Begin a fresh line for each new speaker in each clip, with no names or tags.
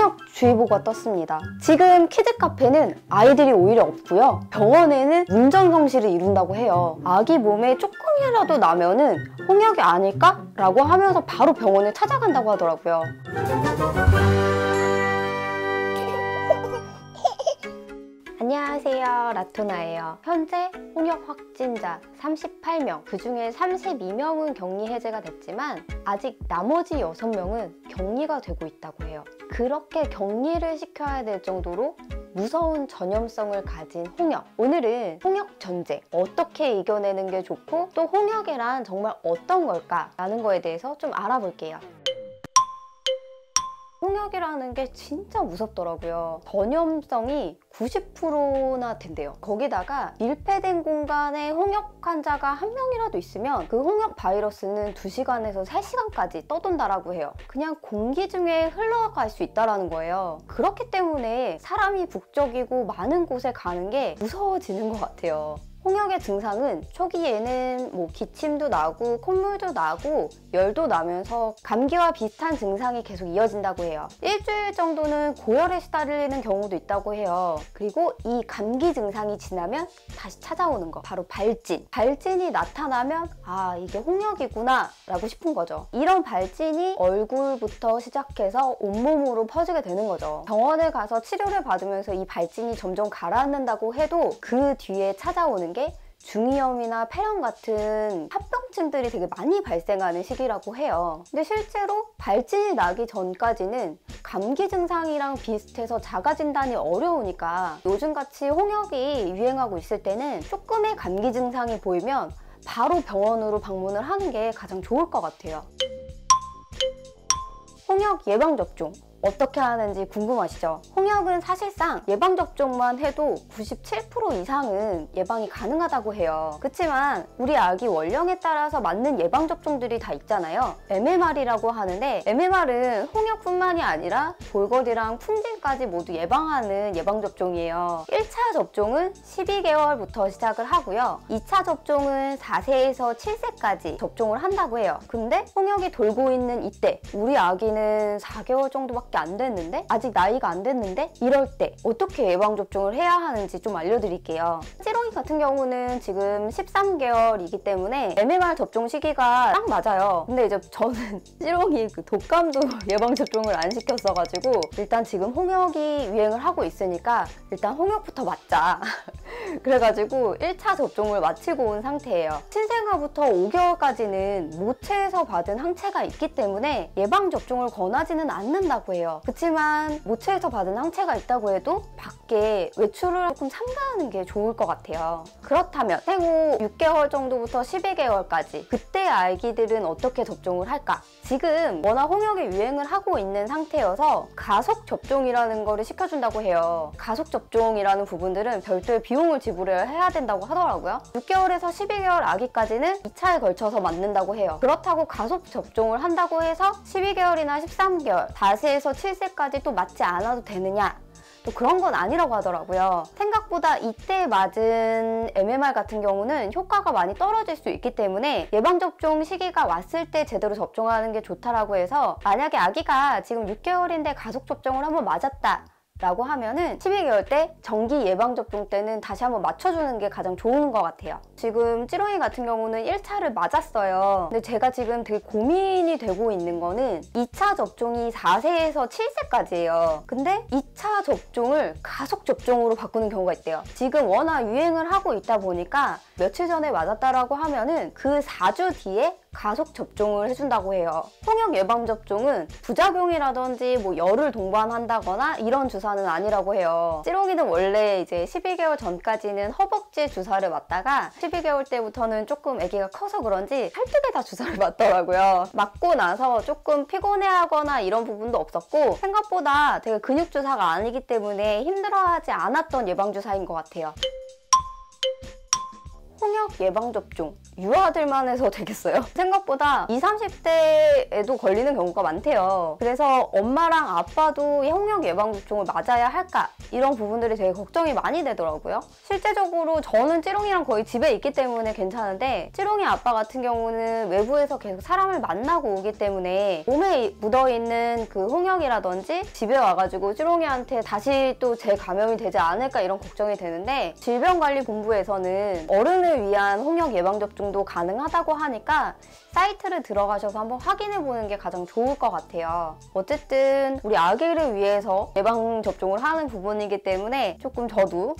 홍역주의보가 떴습니다. 지금 키즈카페는 아이들이 오히려 없고요. 병원에는 문전성시를 이룬다고 해요. 아기 몸에 조금이라도 나면은 홍역이 아닐까? 라고 하면서 바로 병원을 찾아간다고 하더라고요. 안녕하세요, 라토나예요. 현재 홍역 확진자 38명, 그중에 32명은 격리 해제가 됐지만 아직 나머지 6명은 격리가 되고 있다고 해요. 그렇게 격리를 시켜야 될 정도로 무서운 전염성을 가진 홍역. 오늘은 홍역 전쟁, 어떻게 이겨내는 게 좋고 또 홍역이란 정말 어떤 걸까? 라는 거에 대해서 좀 알아볼게요. 홍역이라는 게 진짜 무섭더라고요. 전염성이 90%나 된대요. 거기다가 밀폐된 공간에 홍역 환자가 한 명이라도 있으면 그 홍역 바이러스는 2시간에서 3시간까지 떠돈다라고 해요. 그냥 공기 중에 흘러갈 수 있다는 거예요. 그렇기 때문에 사람이 북적이고 많은 곳에 가는 게 무서워지는 것 같아요. 홍역의 증상은 초기에는 기침도 나고 콧물도 나고 열도 나면서 감기와 비슷한 증상이 계속 이어진다고 해요. 일주일 정도는 고열에 시달리는 경우도 있다고 해요. 그리고 이 감기 증상이 지나면 다시 찾아오는 거, 바로 발진. 발진이 나타나면 아, 이게 홍역이구나 라고 싶은 거죠. 이런 발진이 얼굴부터 시작해서 온몸으로 퍼지게 되는 거죠. 병원에 가서 치료를 받으면서 이 발진이 점점 가라앉는다고 해도 그 뒤에 찾아오는 게 중이염이나 폐렴 같은 합병증들이 되게 많이 발생하는 시기라고 해요. 근데 실제로 발진이 나기 전까지는 감기 증상이랑 비슷해서 자가 진단이 어려우니까 요즘같이 홍역이 유행하고 있을 때는 조금의 감기 증상이 보이면 바로 병원으로 방문을 하는 게 가장 좋을 것 같아요. 홍역 예방접종 어떻게 하는지 궁금하시죠? 홍역은 사실상 예방접종만 해도 97% 이상은 예방이 가능하다고 해요. 그렇지만 우리 아기 원령에 따라서 맞는 예방접종들이 다 있잖아요. MMR이라고 하는데 MMR은 홍역뿐만이 아니라 볼거리랑 풍진까지 모두 예방하는 예방접종이에요. 1차 접종은 12개월부터 시작을 하고요. 2차 접종은 4세에서 7세까지 접종을 한다고 해요. 근데 홍역이 돌고 있는 이때 우리 아기는 4개월 정도밖에 안 됐는데 아직 나이가 안 됐는데 이럴 때 어떻게 예방접종을 해야 하는지 좀 알려드릴게요. 찌롱이 같은 경우는 지금 13개월이기 때문에 MMR 접종 시기가 딱 맞아요. 근데 이제 저는 찌롱이 그 독감도 예방접종을 안 시켰어가지고 일단 지금 홍역이 유행을 하고 있으니까 일단 홍역부터 맞자. 그래가지고 1차 접종을 마치고 온 상태예요. 신생아부터 5개월까지는 모체에서 받은 항체가 있기 때문에 예방접종을 권하지는 않는다고 해요. 그렇지만 모체에서 받은 항체가 있다고 해도 밖에 외출을 조금 삼가하는 게 좋을 것 같아요. 그렇다면 생후 6개월 정도부터 12개월까지 그때 아기들은 어떻게 접종을 할까? 지금 워낙 홍역이 유행을 하고 있는 상태여서 가속 접종이라는 거를 시켜준다고 해요. 가속 접종이라는 부분들은 별도의 비용을 지불해야 된다고 하더라고요. 6개월에서 12개월 아기까지는 2차에 걸쳐서 맞는다고 해요. 그렇다고 가속 접종을 한다고 해서 12개월이나 13개월, 4세에서 7세까지 또 맞지 않아도 되느냐? 또 그런 건 아니라고 하더라고요. 생각보다 이때 맞은 MMR 같은 경우는 효과가 많이 떨어질 수 있기 때문에 예방접종 시기가 왔을 때 제대로 접종하는 게 좋다라고 해서 만약에 아기가 지금 6개월인데 가속접종을 한번 맞았다 라고 하면은 12개월 때 정기 예방접종 때는 다시 한번 맞춰주는 게 가장 좋은 것 같아요. 지금 찌롱이 같은 경우는 1차를 맞았어요. 근데 제가 지금 되게 고민이 되고 있는 거는 2차 접종이 4세에서 7세까지예요. 근데 2차 접종을 가속 접종으로 바꾸는 경우가 있대요. 지금 워낙 유행을 하고 있다 보니까 며칠 전에 맞았다라고 하면은 그 4주 뒤에 가속 접종을 해준다고 해요. 홍역 예방접종은 부작용이라든지 열을 동반한다거나 이런 주사는 아니라고 해요. 찌롱이는 원래 이제 12개월 전까지는 허벅지 주사를 맞다가 12개월 때부터는 조금 아기가 커서 그런지 팔뚝에 다 주사를 맞더라고요. 맞고 나서 조금 피곤해하거나 이런 부분도 없었고 생각보다 되게 근육 주사가 아니기 때문에 힘들어하지 않았던 예방주사인 것 같아요. 홍역 예방접종 유아들만 해서 되겠어요? 생각보다 20, 30대에도 걸리는 경우가 많대요. 그래서 엄마랑 아빠도 홍역 예방접종을 맞아야 할까? 이런 부분들이 되게 걱정이 많이 되더라고요. 실제적으로 저는 찌롱이랑 거의 집에 있기 때문에 괜찮은데 찌롱이 아빠 같은 경우는 외부에서 계속 사람을 만나고 오기 때문에 몸에 묻어있는 그 홍역이라든지 집에 와가지고 찌롱이한테 다시 또 재감염이 되지 않을까 이런 걱정이 되는데 질병관리본부에서는 어른을 위한 홍역 예방접종도 가능하다고 하니까 사이트를 들어가셔서 한번 확인해보는 게 가장 좋을 것 같아요. 어쨌든 우리 아기를 위해서 예방접종을 하는 부분이기 때문에 조금 저도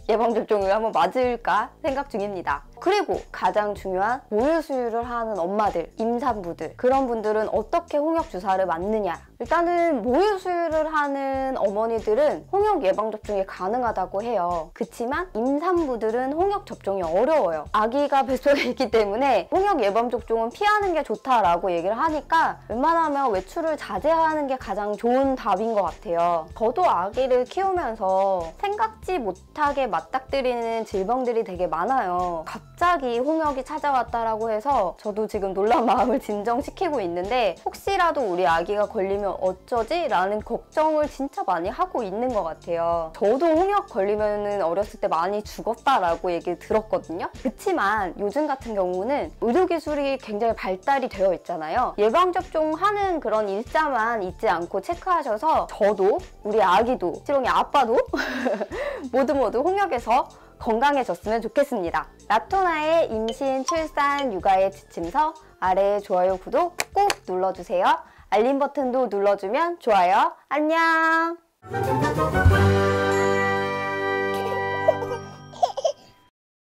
예방접종을 한번 맞을까 생각 중입니다. 그리고 가장 중요한 모유수유를 하는 엄마들, 임산부들 그런 분들은 어떻게 홍역 주사를 맞느냐. 일단은 모유수유를 하는 어머니들은 홍역 예방접종이 가능하다고 해요. 그치만 임산부들은 홍역 접종이 어려워요. 아기가 뱃속에 있기 때문에 홍역 예방접종은 피하는 게 좋다라고 얘기를 하니까 웬만하면 외출을 자제하는 게 가장 좋은 답인 것 같아요. 저도 아기를 키우면서 생각지 못하게 맞닥뜨리는 질병들이 되게 많아요. 갑자기 홍역이 찾아왔다라고 해서 저도 지금 놀란 마음을 진정시키고 있는데 혹시라도 우리 아기가 걸리면 어쩌지? 라는 걱정을 진짜 많이 하고 있는 것 같아요. 저도 홍역 걸리면 어렸을 때 많이 죽었다라고 얘기 들었거든요. 그치만 요즘 같은 경우는 의료기술이 굉장히 발달이 되어 있잖아요. 예방접종하는 그런 일자만 잊지 않고 체크하셔서 저도 우리 아기도 찌롱이 아빠도 모두 홍역에서 건강해졌으면 좋겠습니다. 라토나의 임신, 출산, 육아의 지침서 아래에 좋아요, 구독 꼭 눌러주세요. 알림 버튼도 눌러주면 좋아요. 안녕!